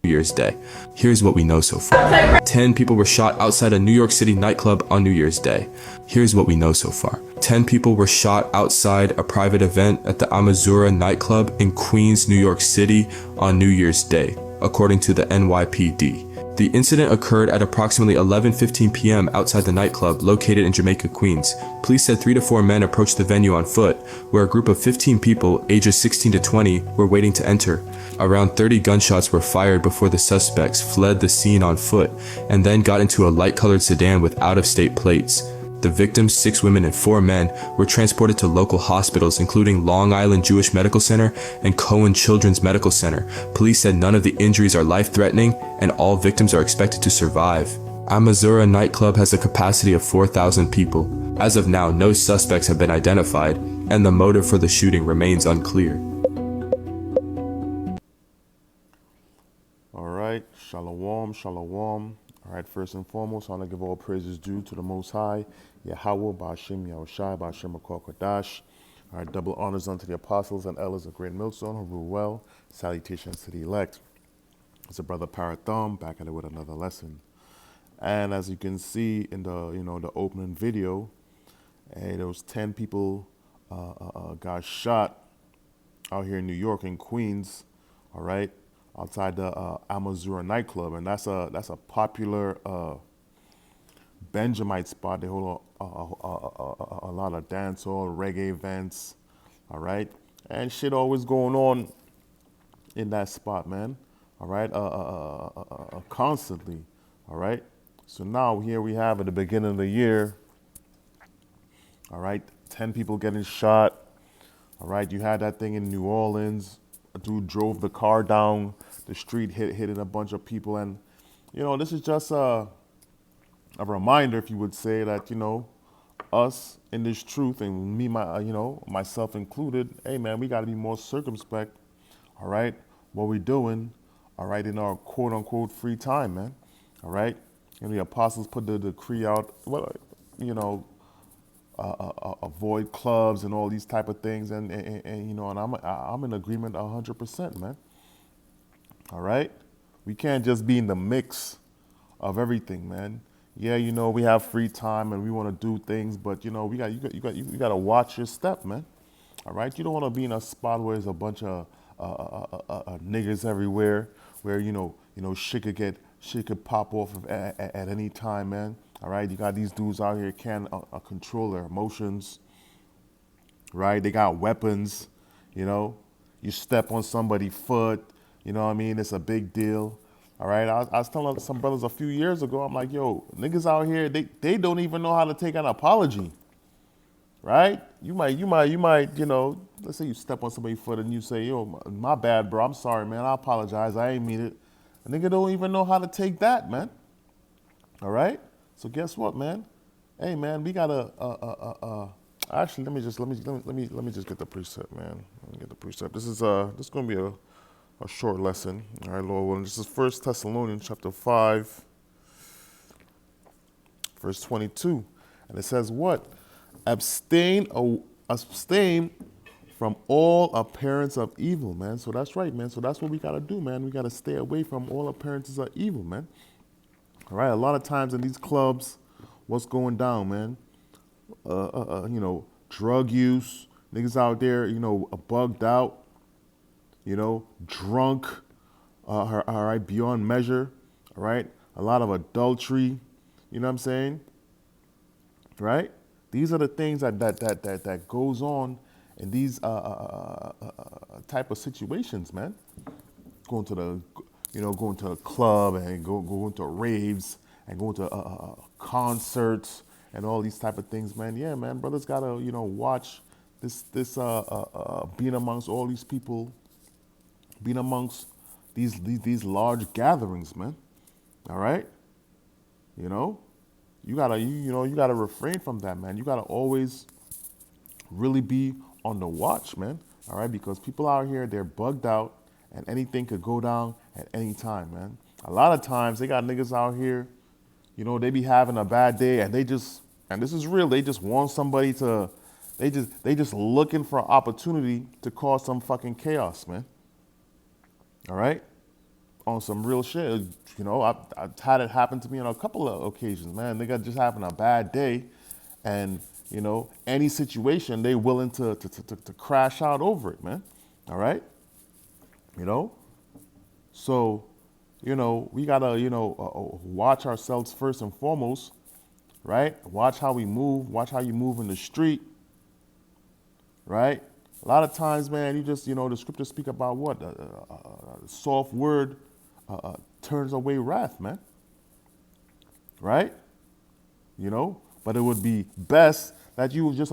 New Year's Day. Here's what we know so far. 10 people were shot outside a New York City nightclub on New Year's Day. Here's what we know so far. 10 people were shot outside a private event at the Amazura nightclub in Queens, New York City on New Year's Day, according to the NYPD. The incident occurred at approximately 11:15 p.m. outside the nightclub located in Jamaica, Queens. Police said 3 to 4 men approached the venue on foot, where a group of 15 people, ages 16 to 20, were waiting to enter. Around 30 gunshots were fired before the suspects fled the scene on foot and then got into a light-colored sedan with out-of-state plates. The victims, 6 women and 4 men, were transported to local hospitals including Long Island Jewish Medical Center and Cohen Children's Medical Center. Police said none of the injuries are life-threatening and all victims are expected to survive. Amazura nightclub has a capacity of 4,000 people. As of now, no suspects have been identified and the motive for the shooting remains unclear. All right, shalom, shalom. All right, first and foremost, I want to give all praises due to the Most High, Yahweh, Ba'ashem, Yahushai, Ba'ashem, Akor Kodash. All right, double honors unto the apostles and elders of Great Millstone who rule well. Salutations to the elect. It's a brother Parathon back at it with another lesson. And as you can see in the opening video, there was 10 people got shot out here in New York in Queens. All right. Outside the Amazura nightclub, and that's a popular Benjamite spot. They hold a lot of dancehall, reggae events, all right, and shit always going on in that spot, man. All right, constantly, all right. So now here we have at the beginning of the year, all right, 10 people getting shot, all right. You had that thing in New Orleans. A dude drove the car down the street, hitting a bunch of people. And, this is just a reminder, if you would say, that, us in this truth and me, myself included, hey, man, we got to be more circumspect, all right, what we're doing, all right, in our quote unquote free time, man, all right. And the apostles put the decree out, avoid clubs and all these type of things, and I'm in agreement 100%, man. All right, we can't just be in the mix of everything, man. Yeah, we have free time and we want to do things, but you got to watch your step, man. All right, you don't want to be in a spot where there's a bunch of niggas everywhere, where shit could pop off at any time, man. All right, you got these dudes out here can't control their emotions, right? They got weapons, you step on somebody's foot, it's a big deal, all right? I was telling some brothers a few years ago, I'm like, yo, niggas out here, they don't even know how to take an apology, right? You might, let's say you step on somebody's foot and you say, yo, my bad, bro, I'm sorry, man, I apologize, I ain't mean it. A nigga don't even know how to take that, man, all right? So guess what, man? Hey, man, we gotta. Actually, let me just get the precept, man. Let me get the precept. This is gonna be a short lesson. All right, Lord willing. This is 1 Thessalonians chapter 5, verse 22, and it says what? Abstain from all appearance of evil, man. So that's right, man. So that's what we gotta do, man. We gotta stay away from all appearances of evil, man. All right, a lot of times in these clubs, what's going down, man? Drug use, niggas out there, bugged out, drunk, all right, beyond measure, all right? A lot of adultery, you know what I'm saying? Right? These are the things that goes on in these type of situations, man. Going to the club and going to raves and going to concerts and all these type of things, man. Yeah, man, brothers gotta, watch this being amongst all these people, being amongst these large gatherings, man. All right, you gotta refrain from that, man. You gotta always really be on the watch, man. All right, because people out here, they're bugged out. And anything could go down at any time, man. A lot of times they got niggas out here, they be having a bad day and and this is real, they just want somebody to, they just looking for an opportunity to cause some fucking chaos, man. All right? on some real shit. You know, I've had it happen to me on a couple of occasions, man. Nigga just having a bad day, and you know, any situation they willing to crash out over it, man. All right, you know. So, you know, we gotta, you know, watch ourselves first and foremost, right? Watch how we move. Watch how you move in the street, right? A lot of times, man, you just, you know, the scriptures speak about what? A soft word turns away wrath, man. Right? You know, but it would be best that you would just,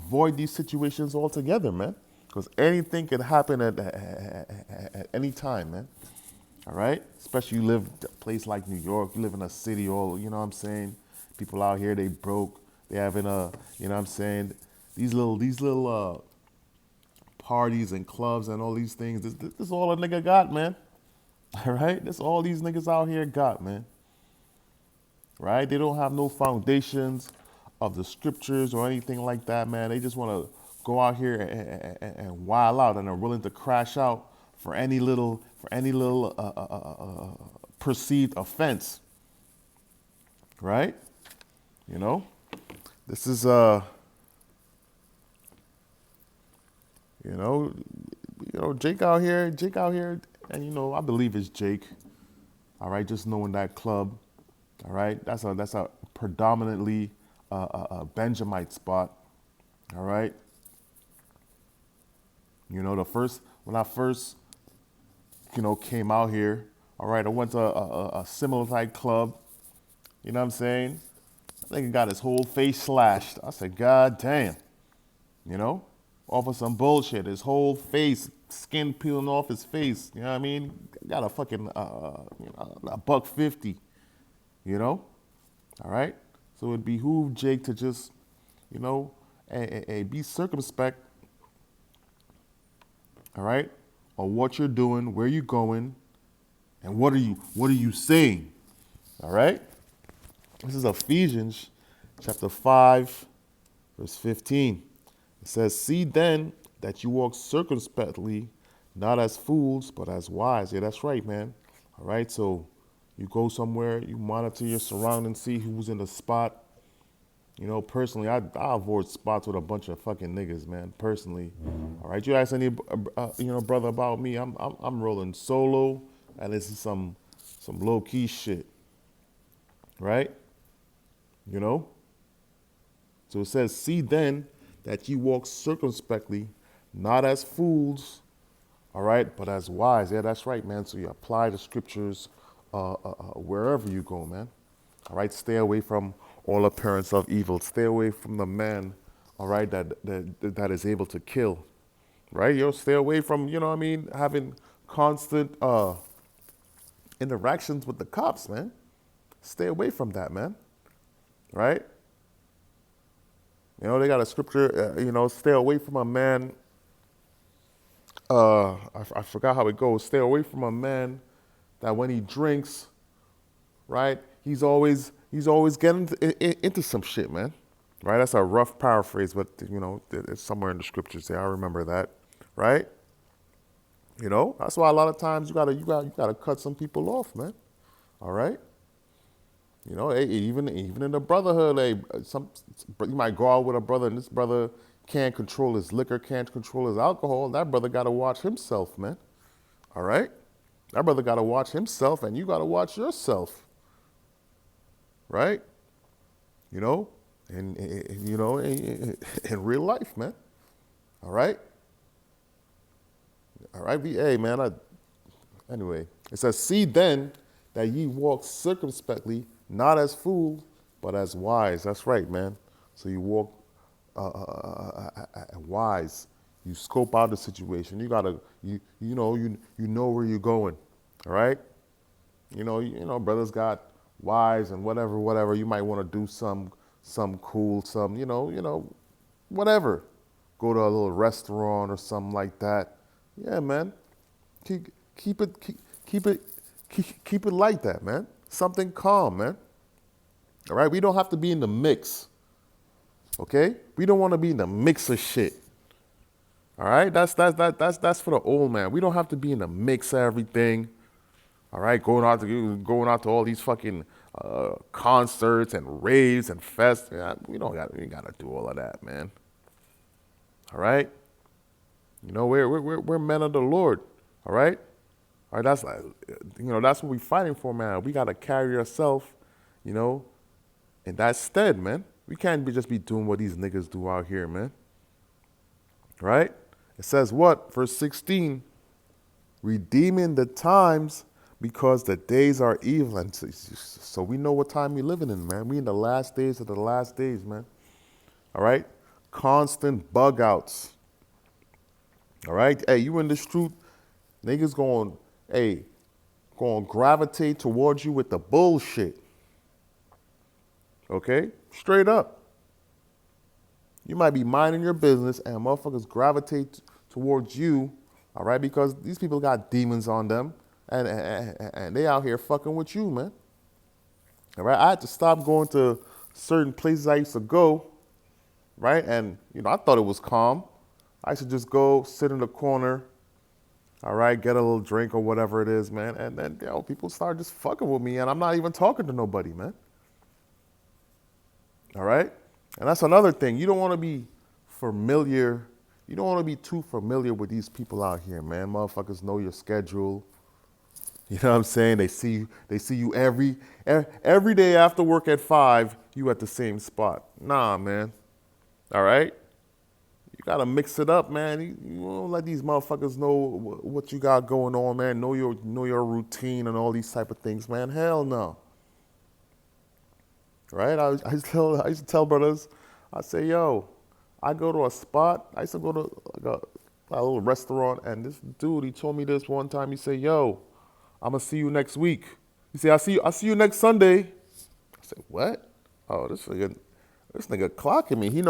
avoid these situations altogether, man. Because anything can happen at any time, man. All right? Especially you live a place like New York, you live in a city, all, you know what I'm saying? People out here, they broke, they having a, you know what I'm saying? These little parties and clubs and all these things, this is all a nigga got, man. All right? That's all these niggas out here got, man. Right? They don't have no foundations of the scriptures or anything like that, man. They just want to go out here and wild out and are willing to crash out for any little perceived offense. Right? You know? This is Jake out here, and you know, I believe it's Jake. All right, just knowing that club. All right, that's a predominantly a Benjamite spot. All right. You know, when I first, you know, came out here. All right, I went to a similar type club. You know what I'm saying? I think he got his whole face slashed. I said, God damn. You know, off of some bullshit. His whole face, skin peeling off his face. You know what I mean? Got a fucking a $150. You know, all right. So it behooved Jake to just, you know, be circumspect. All right, on what you're doing, where you're going, and what are you saying? All right. This is Ephesians chapter 5, verse 15. It says, "See then that you walk circumspectly, not as fools, but as wise." Yeah, that's right, man. All right, so you go somewhere, you monitor your surroundings, see who's in the spot. You know, personally, I avoid spots with a bunch of fucking niggas, man. Personally, all right. You ask any, brother about me, I'm rolling solo, and this is some low key shit, right? You know. So it says, "See then that you walk circumspectly, not as fools, all right, but as wise." Yeah, that's right, man. So you apply the scriptures wherever you go, man. All right, stay away from all appearance of evil. Stay away from the man, all right, that is able to kill, right? You know, stay away from, you know what I mean, having constant interactions with the cops, man. Stay away from that, man, right? You know, they got a scripture, stay away from a man. I forgot how it goes. Stay away from a man that when he drinks, right, he's always getting into some shit, man. Right? That's a rough paraphrase, but you know, it's somewhere in the scriptures there. I remember that, right? You know, that's why a lot of times you gotta cut some people off, man. All right. You know, even in the brotherhood, you might go out with a brother, and this brother can't control his liquor, can't control his alcohol. That brother got to watch himself, man. All right? That brother got to watch himself, and you got to watch yourself. Right? You know? And you know, in real life, man. All right? All right? Hey, man. Anyway, it says, "See then that ye walk circumspectly, not as fools, but as wise." That's right, man. So you walk wise. You scope out the situation. You gotta, you know where you're going. All right. You know, brothers got wives and whatever. You might want to do some cool, whatever. Go to a little restaurant or something like that. Yeah, man. Keep it like that, man. Something calm, man. All right? We don't have to be in the mix. Okay? We don't want to be in the mix of shit. All right, that's for the old man. We don't have to be in the mix of everything. All right, going out to all these fucking concerts and raves and fests. Yeah, we ain't gotta do all of that, man. All right, we're men of the Lord. All right, all right. That's like, that's what we fighting for, man. We gotta carry ourselves, you know, in that stead, man. We can't just be doing what these niggas do out here, man. Right? It says what? Verse 16, redeeming the times because the days are evil. And so we know what time we're living in, man. We in the last days of the last days, man. All right? Constant bug outs. All right? Hey, you in this truth, niggas going to gravitate towards you with the bullshit. Okay? Straight up. You might be minding your business and motherfuckers gravitate towards you, all right, because these people got demons on them and they out here fucking with you, man. All right, I had to stop going to certain places I used to go, right, and, I thought it was calm. I used to just go sit in the corner, all right, get a little drink or whatever it is, man, and then, people start just fucking with me and I'm not even talking to nobody, man. All right? And that's another thing. You don't want to be familiar. You don't want to be too familiar with these people out here, man. Motherfuckers know your schedule. You know what I'm saying? They see you every day after work at 5, you at the same spot. Nah, man. All right? You got to mix it up, man. You don't let these motherfuckers know what you got going on, man. Know your routine and all these type of things, man. Hell no. Right? I used to tell brothers, I say, yo, I go to a spot. I used to go to a little restaurant, and this dude, he told me this one time. He said, yo, I'm gonna see you next week. He said, I see you next Sunday. I said, what? Oh, this nigga clocking me. He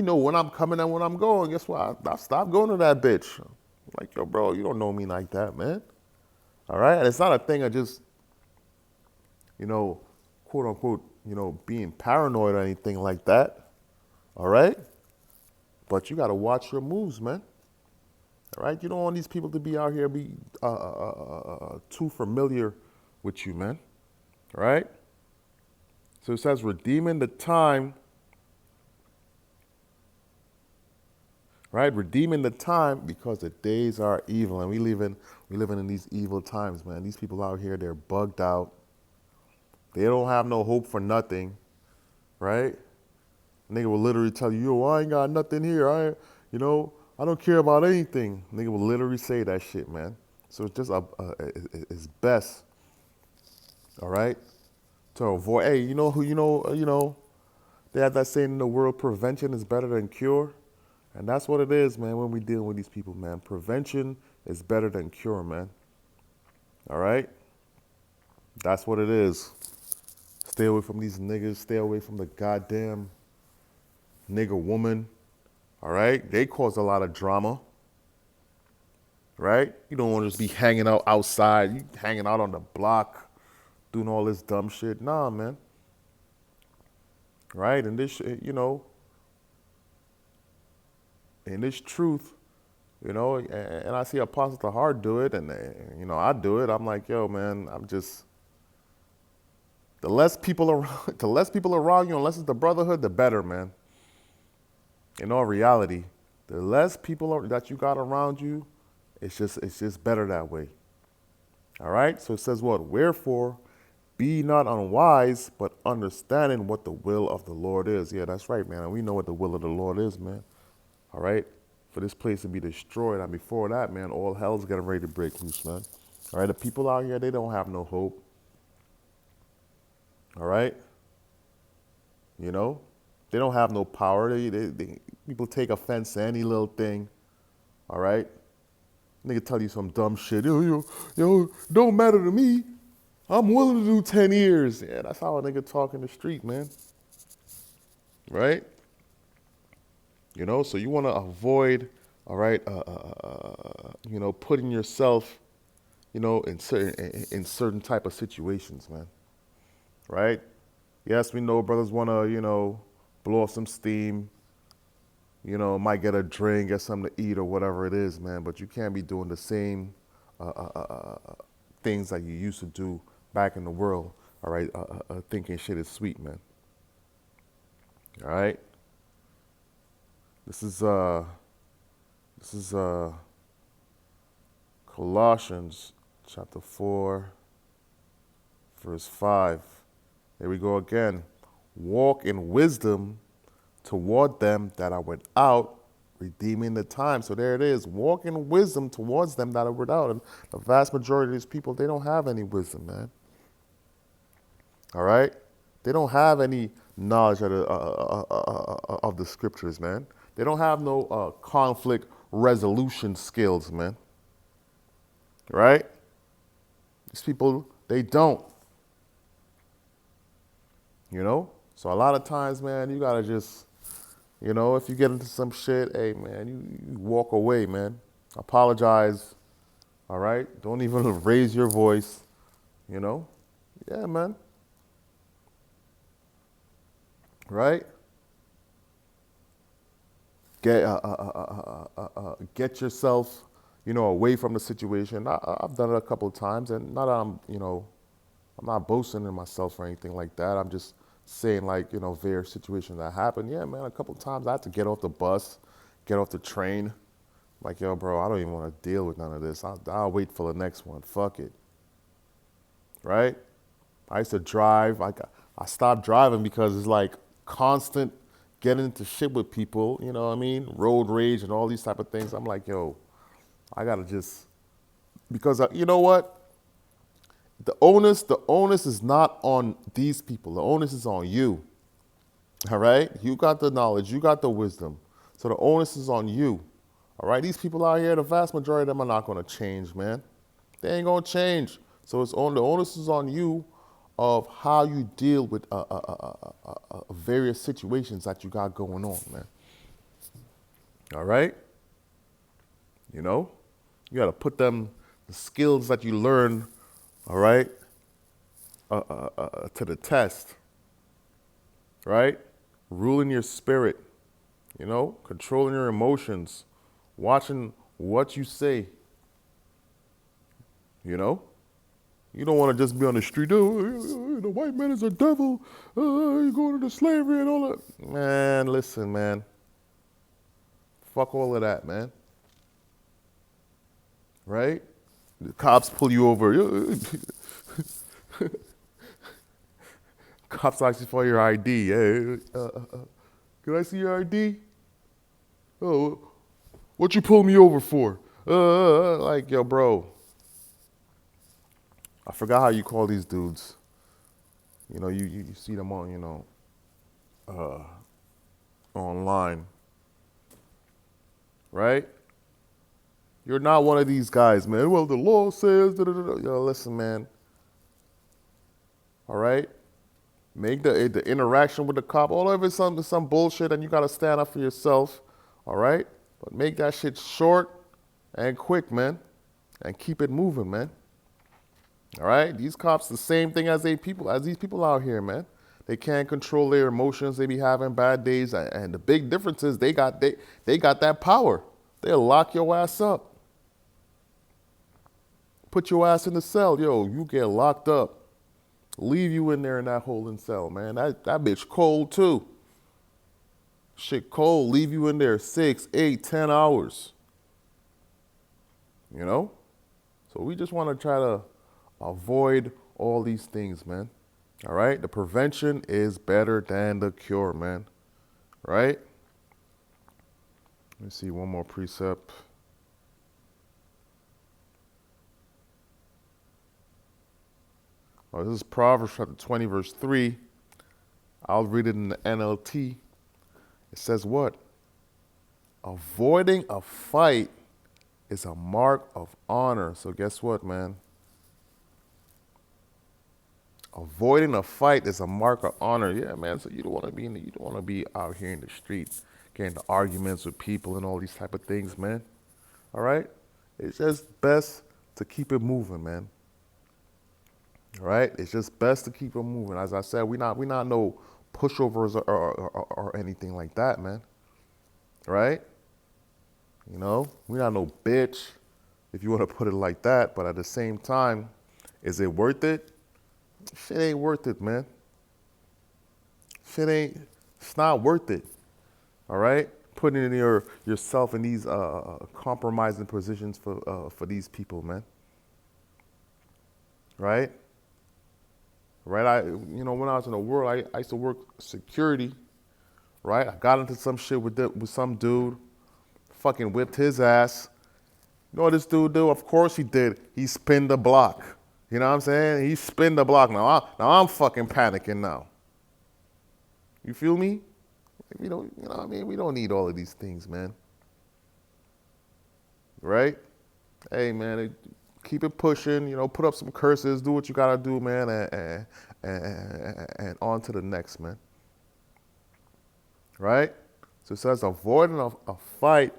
know when I'm coming and when I'm going. Guess what? I stopped going to that bitch. I'm like, yo, bro, you don't know me like that, man. All right? And it's not a thing of just, quote unquote, being paranoid or anything like that. All right? But you got to watch your moves, man. All right? You don't want these people to be out here be too familiar with you, man. All right? So it says, redeeming the time. Right? Redeeming the time because the days are evil. And we living in these evil times, man. These people out here, they're bugged out. They don't have no hope for nothing, right? Nigga will literally tell you, yo, I ain't got nothing here. I don't care about anything. Nigga will literally say that shit, man. So it's just it's best, all right, to avoid. Hey, they have that saying in the world, prevention is better than cure, and that's what it is, man. When we dealing with these people, man, prevention is better than cure, man. All right, that's what it is. Stay away from these niggas. Stay away from the goddamn nigga woman. All right? They cause a lot of drama. Right? You don't want to just be hanging out outside. You hanging out on the block, doing all this dumb shit. Nah, man. Right? And this, in this truth, and I see Apostle Tahar do it, and, I do it. I'm like, yo, man, the less people around you, unless it's the brotherhood, the better, man. In all reality, the less people that you got around you, it's just better that way. All right? So it says what? Wherefore, be not unwise, but understanding what the will of the Lord is. Yeah, that's right, man. And we know what the will of the Lord is, man. All right? For this place to be destroyed. And before that, man, all hell's getting ready to break loose, man. All right? The people out here, they don't have no hope. All right? They don't have no power. People take offense to any little thing. All right? Nigga tell you some dumb shit. Yo, don't matter to me. I'm willing to do 10 years. Yeah, that's how a nigga talk in the street, man. Right? So you want to avoid, all right, putting yourself, in certain type of situations, man. Right? Yes, we know brothers want to, blow off some steam, might get a drink, get something to eat or whatever it is, man. But you can't be doing the same things that you used to do back in the world, all right? Thinking shit is sweet, man. All right? This is Colossians chapter 4, verse 5. Here we go again. Walk in wisdom toward them that are without, redeeming the time. So there it is. Walk in wisdom towards them that are without. And the vast majority of these people, they don't have any wisdom, man. All right? They don't have any knowledge of the scriptures, man. They don't have no conflict resolution skills, man. Right? These people, they don't. So a lot of times, man, you gotta just, if you get into some shit, hey, man, you walk away, man. Apologize, all right? Don't even raise your voice, Yeah, man. Right? Get yourself, away from the situation. I've done it a couple of times, and not that I'm not boasting in myself or anything like that. I'm just saying, like, various situations that happen. Yeah, man, a couple of times I had to get off the bus, get off the train. Like, yo, bro, I don't even want to deal with none of this. I'll wait for the next one. Fuck it. Right? I used to drive. I stopped driving because it's like constant getting into shit with people, you know what I mean? Road rage and all these type of things. I'm like, yo, I got to just, because you know what? The onus is not on these people. The onus is on you. All right? You got the knowledge. You got the wisdom. So the onus is on you. All right? These people out here, the vast majority of them are not going to change, man. They ain't going to change. So the onus is on you of how you deal with various situations that you got going on, man. All right? You got to put the skills that you learn, all right, to the test, right? Ruling your spirit, controlling your emotions, watching what you say, You don't want to just be on the street, oh, the white man is a devil, you're going into slavery and all that. Man, listen, man. Fuck all of that, man. Right? The cops pull you over. Cops ask you for your ID. Hey, can I see your ID? Oh, what you pull me over for? Like, yo, bro. I forgot how you call these dudes. You see them on, online. Right? You're not one of these guys, man. Well, the law says, Yo, listen, man. All right? Make the interaction with the cop, all of it's some bullshit, and you got to stand up for yourself. All right? But make that shit short and quick, man. And keep it moving, man. All right? These cops, the same thing as these people out here, man. They can't control their emotions. They be having bad days. And the big difference is they got that power. They'll lock your ass up. Put your ass in the cell. Yo, you get locked up. Leave you in there in that holding cell, man. That bitch cold too. Shit cold. Leave you in there 6, 8, 10 hours. So we just want to try to avoid all these things, man. All right? The prevention is better than the cure, man. Right? Let me see one more precept. Oh, this is Proverbs chapter 20, verse 3. I'll read it in the NLT. It says what? Avoiding a fight is a mark of honor. So guess what, man? Avoiding a fight is a mark of honor. Yeah, man. So you don't want to be out here in the street getting into arguments with people and all these type of things, man. All right? It's just best to keep it moving, man. All right? It's just best to keep it moving. As I said, we not no pushovers or anything like that, man. right? You know, we're not no bitch, if you want to put it like that. But at the same time, is it worth it? Shit ain't worth it, man. It's not worth it. All right? Putting in yourself in these compromising positions for these people, man. Right? Right? When I was in the world, I used to work security. Right? I got into some shit with some dude, fucking whipped his ass. You know what this dude do? Of course he did. He spin the block. You know what I'm saying? He spin the block. Now I'm fucking panicking now. You feel me? We don't, you know what I mean? We don't need all of these things, man. Right? Hey, man, keep it pushing. Put up some curses. Do what you gotta do, man, and on to the next, man. Right? So it says avoiding a fight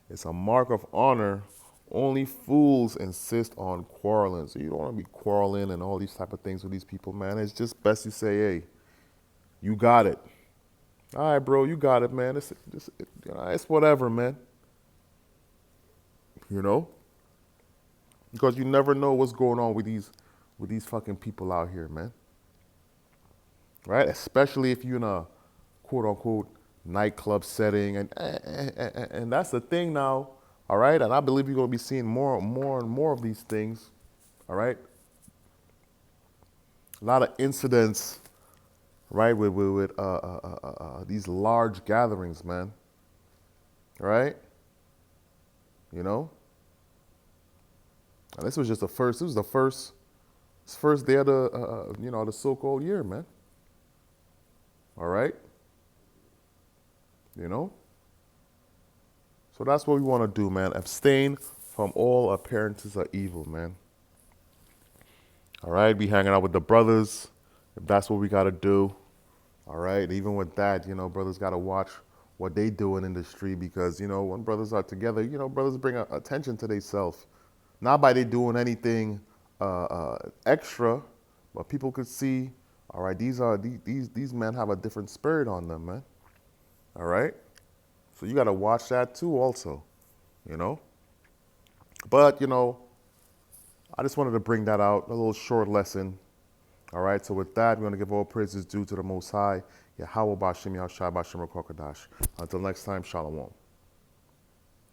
is a mark of honor. Only fools insist on quarreling. So you don't want to be quarreling and all these type of things with these people, man. It's just best you say, hey, you got it. All right, bro, you got it, man. It's whatever, man. Because you never know what's going on with these fucking people out here, man. Right? Especially if you're in a quote unquote nightclub setting, and that's the thing now. All right, and I believe you're gonna be seeing more and more of these things. All right, a lot of incidents, right, with these large gatherings, man. Right? And this was just the first. This was the first day of the so-called year, man. All right. So that's what we want to do, man. Abstain from all appearances of evil, man. All right, be hanging out with the brothers if that's what we got to do. All right, even with that, brothers got to watch what they doing in the street because, when brothers are together, brothers bring attention to themselves. Not by they doing anything extra, but people could see, all right, these men have a different spirit on them, man. All right? So you got to watch that too also, But, I just wanted to bring that out, a little short lesson. All right, so with that, we're going to give all praises due to the Most High. Yahweh Bashim Yahshai Bashim Rakokadash. Until next time, Shalom.